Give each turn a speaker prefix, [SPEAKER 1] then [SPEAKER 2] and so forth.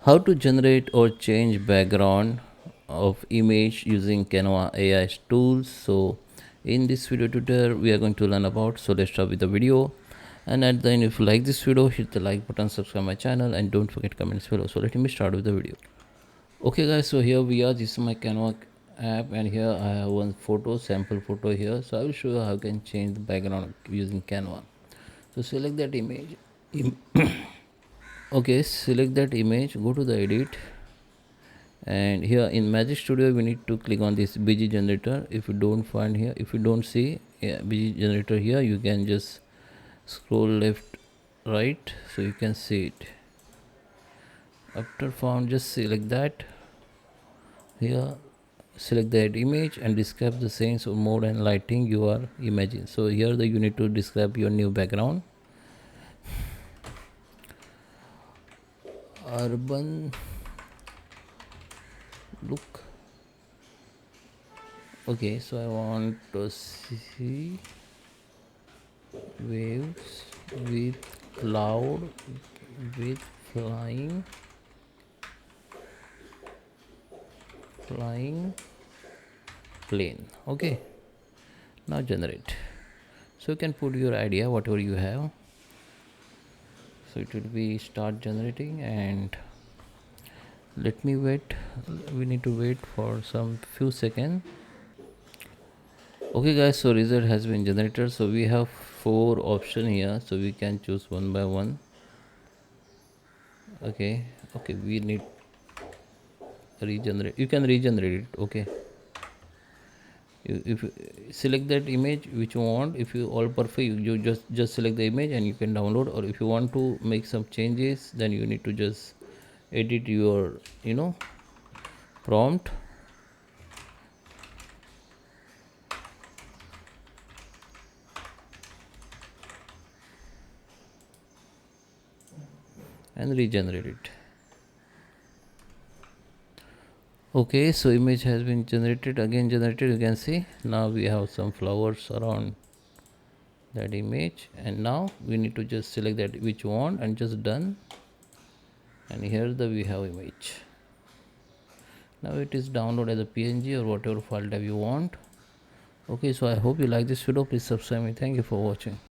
[SPEAKER 1] How to generate or change background of image using Canva AI tools. So in this video tutorial we are going to learn about. So let's start with the video, and at the end, if you like this video, hit the like button, subscribe my channel, and don't forget comments below. So let me start with the video. Okay guys, so here we are. This is my Canva app, and here I have one photo, sample photo here. So I will show you how you can change the background using Canva. So select that image. Okay, select that image, go to the edit, and here in Magic Studio we need to click on this BG generator. If you don't find here, if you don't see BG generator here, you can just scroll left, right, so you can see it. After found, just select that. Here select that image and describe the sense of mode and lighting you are imagining. So here you need to describe your new background. Urban look. Okay, so I want to see waves with cloud with flying plane. Okay, now generate. So you can put your idea whatever you have. So it will be start generating, and let me wait. We need to wait for some few seconds. Okay guys, so result has been generated. So we have 4 options here, so we can choose one by one. Okay, we need regenerate. You can regenerate it. Okay, if you select that image which you want, if you all perfect, you just select the image and you can download. Or if you want to make some changes, then you need to just edit your prompt. And regenerate it. Okay, so image has been generated, again generated. You can see now we have some flowers around that image, and now we need to just select that which you want and just done. And here we have image. Now it is download as a PNG or whatever file type you want. Okay, so I hope you like this video. Please subscribe me. Thank you for watching.